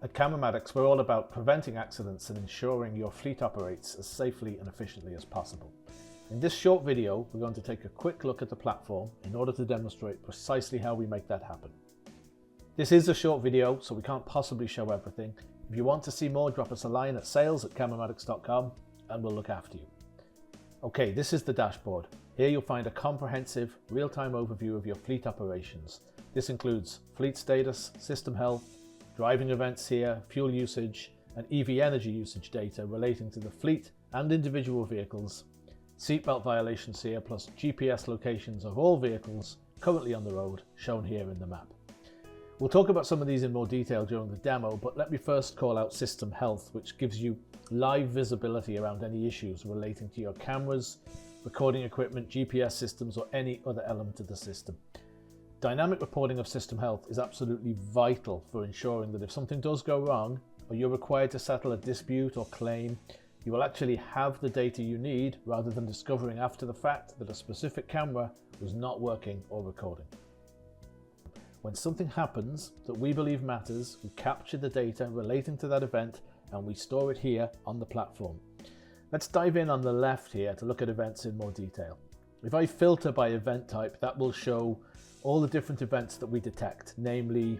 At CameraMatics, we're all about preventing accidents and ensuring your fleet operates as safely and efficiently as possible. In this short video, we're going to take a quick look at the platform in order to demonstrate precisely how we make that happen. This is a short video, so we can't possibly show everything. If you want to see more, drop us a line at sales@cameramatics.com and we'll look after you. Okay, this is the dashboard. Here you'll find a comprehensive, real-time overview of your fleet operations. This includes fleet status, system health, driving events here, fuel usage, and EV energy usage data relating to the fleet and individual vehicles, seatbelt violations here, plus GPS locations of all vehicles currently on the road, shown here in the map. We'll talk about some of these in more detail during the demo, but let me first call out system health, which gives you live visibility around any issues relating to your cameras, recording equipment, GPS systems, or any other element of the system. Dynamic reporting of system health is absolutely vital for ensuring that if something does go wrong, or you're required to settle a dispute or claim, you will actually have the data you need rather than discovering after the fact that a specific camera was not working or recording. When something happens that we believe matters, we capture the data relating to that event and we store it here on the platform. Let's dive in on the left here to look at events in more detail. If I filter by event type, that will show all the different events that we detect, namely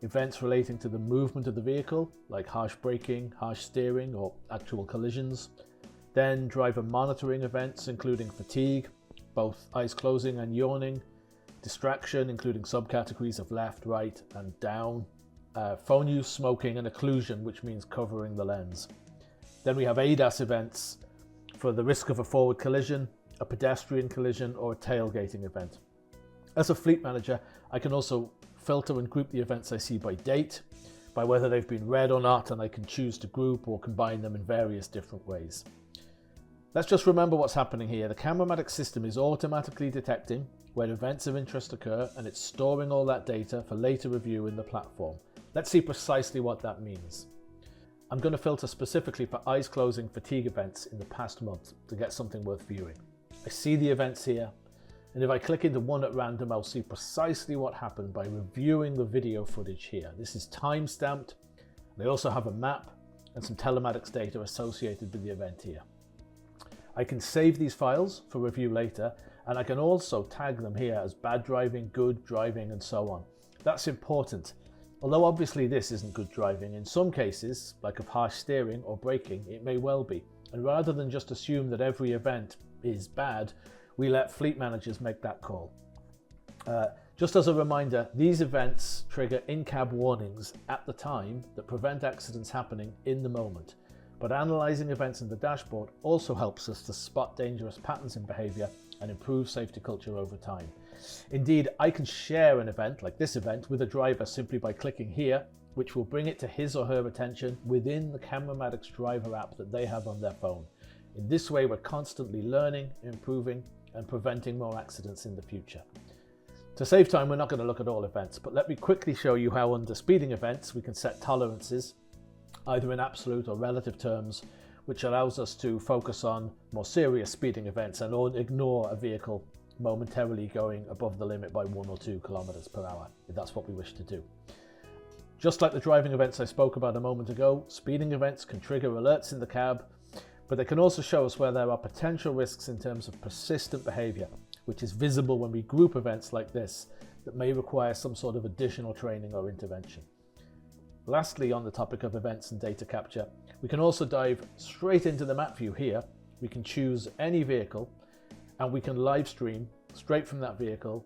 events relating to the movement of the vehicle, like harsh braking, harsh steering, or actual collisions. Then driver monitoring events, including fatigue, both eyes closing and yawning, distraction, including subcategories of left, right, and down, phone use, smoking, and occlusion, which means covering the lens. Then we have ADAS events for the risk of a forward collision, a pedestrian collision, or a tailgating event. As a fleet manager, I can also filter and group the events I see by date, by whether they've been read or not, and I can choose to group or combine them in various different ways. Let's just remember what's happening here. The CameraMatics system is automatically detecting where events of interest occur, and it's storing all that data for later review in the platform. Let's see precisely what that means. I'm going to filter specifically for eyes closing fatigue events in the past month to get something worth viewing. I see the events here, and if I click into one at random, I'll see precisely what happened by reviewing the video footage here. This is time-stamped. They also have a map and some telematics data associated with the event here. I can save these files for review later, and I can also tag them here as bad driving, good driving, and so on. That's important. Although obviously this isn't good driving, in some cases, like of harsh steering or braking, it may well be. And rather than just assume that every event is bad, we let fleet managers make that call. Just as a reminder, these events trigger in-cab warnings at the time that prevent accidents happening in the moment. But analysing events in the dashboard also helps us to spot dangerous patterns in behaviour and improve safety culture over time. Indeed, I can share an event like this event with a driver simply by clicking here, which will bring it to his or her attention within the CameraMatics driver app that they have on their phone. In this way, we're constantly learning, improving, and preventing more accidents in the future. To save time, we're not going to look at all events, but let me quickly show you how under speeding events we can set tolerances, either in absolute or relative terms, which allows us to focus on more serious speeding events and ignore a vehicle momentarily going above the limit by 1 or 2 kilometers per hour, if that's what we wish to do. Just like the driving events I spoke about a moment ago, speeding events can trigger alerts in the cab, but they can also show us where there are potential risks in terms of persistent behaviour, which is visible when we group events like this that may require some sort of additional training or intervention. Lastly, on the topic of events and data capture, we can also dive straight into the map view here. We can choose any vehicle and we can live stream straight from that vehicle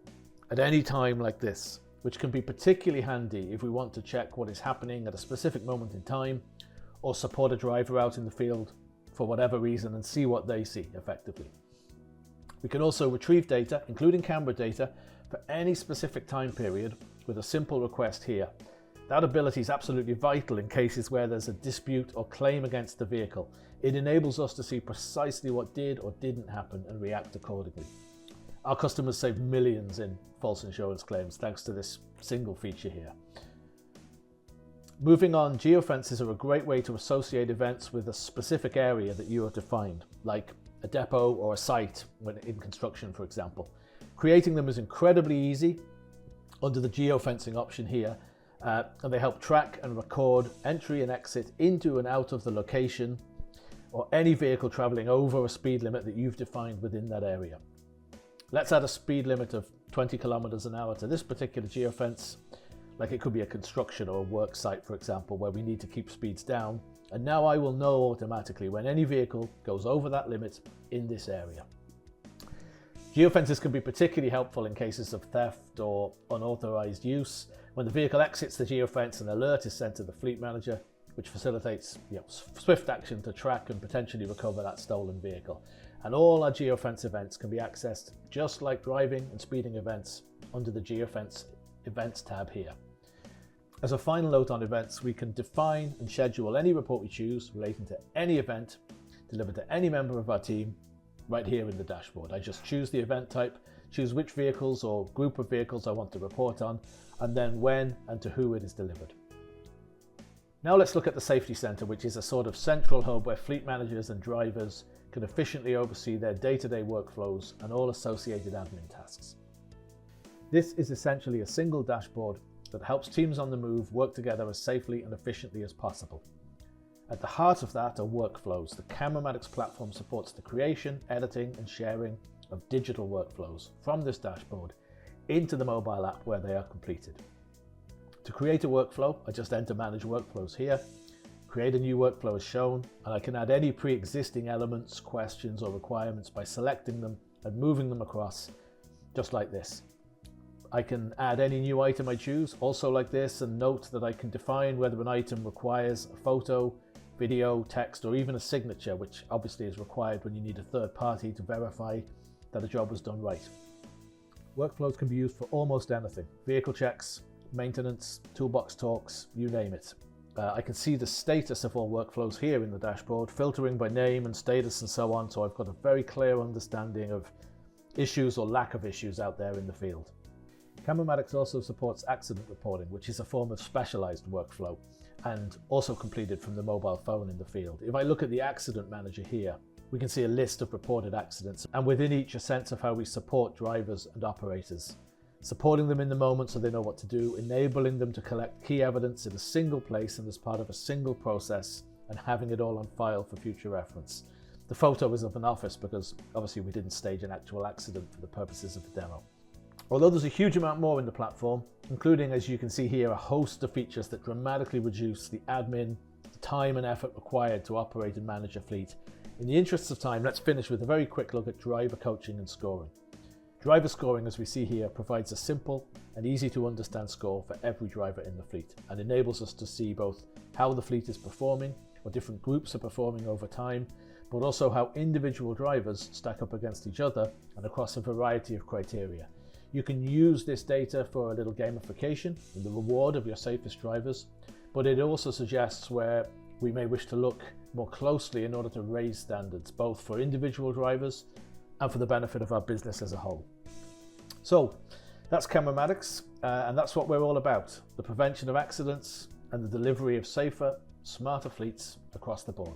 at any time like this, which can be particularly handy if we want to check what is happening at a specific moment in time or support a driver out in the field for whatever reason and see what they see effectively. We can also retrieve data, including camera data, for any specific time period with a simple request here. That ability is absolutely vital in cases where there's a dispute or claim against the vehicle. It enables us to see precisely what did or didn't happen and react accordingly. Our customers save millions in false insurance claims thanks to this single feature here. Moving on, geofences are a great way to associate events with a specific area that you have defined, like a depot or a site when in construction, for example. Creating them is incredibly easy under the geofencing option here, and they help track and record entry and exit into and out of the location or any vehicle traveling over a speed limit that you've defined within that area. Let's add a speed limit of 20 kilometers an hour to this particular geofence, like it could be a construction or a work site, for example, where we need to keep speeds down. And now I will know automatically when any vehicle goes over that limit in this area. Geofences can be particularly helpful in cases of theft or unauthorized use. When the vehicle exits the geofence, an alert is sent to the fleet manager, which facilitates swift action to track and potentially recover that stolen vehicle. And all our geofence events can be accessed just like driving and speeding events under the Geofence Events tab here. As a final note on events, we can define and schedule any report we choose relating to any event delivered to any member of our team right here in the dashboard. I just choose the event type, choose which vehicles or group of vehicles I want to report on, and then when and to who it is delivered. Now let's look at the Safety Center, which is a sort of central hub where fleet managers and drivers can efficiently oversee their day-to-day workflows and all associated admin tasks. This is essentially a single dashboard that helps teams on the move work together as safely and efficiently as possible. At the heart of that are workflows. The CameraMatics platform supports the creation, editing and sharing of digital workflows from this dashboard into the mobile app where they are completed. To create a workflow, I just enter Manage Workflows here, create a new workflow as shown, and I can add any pre-existing elements, questions or requirements by selecting them and moving them across, just like this. I can add any new item I choose, also like this, and note that I can define whether an item requires a photo, video, text, or even a signature, which obviously is required when you need a third party to verify that a job was done right. Workflows can be used for almost anything: vehicle checks, maintenance, toolbox talks, you name it. I can see the status of all workflows here in the dashboard, filtering by name and status and so on, so I've got a very clear understanding of issues or lack of issues out there in the field. CameraMatics also supports accident reporting, which is a form of specialized workflow and also completed from the mobile phone in the field. If I look at the accident manager here, we can see a list of reported accidents, and within each a sense of how we support drivers and operators, supporting them in the moment so they know what to do, enabling them to collect key evidence in a single place and as part of a single process, and having it all on file for future reference. The photo is of an office because obviously we didn't stage an actual accident for the purposes of the demo. Although there's a huge amount more in the platform, including, as you can see here, a host of features that dramatically reduce the admin, the time and effort required to operate and manage a fleet. In the interests of time, let's finish with a very quick look at driver coaching and scoring. Driver scoring, as we see here, provides a simple and easy to understand score for every driver in the fleet and enables us to see both how the fleet is performing, or different groups are performing over time, but also how individual drivers stack up against each other and across a variety of criteria. You can use this data for a little gamification and the reward of your safest drivers, but it also suggests where we may wish to look more closely in order to raise standards, both for individual drivers and for the benefit of our business as a whole. So that's CameraMatics, and that's what we're all about: the prevention of accidents and the delivery of safer, smarter fleets across the board.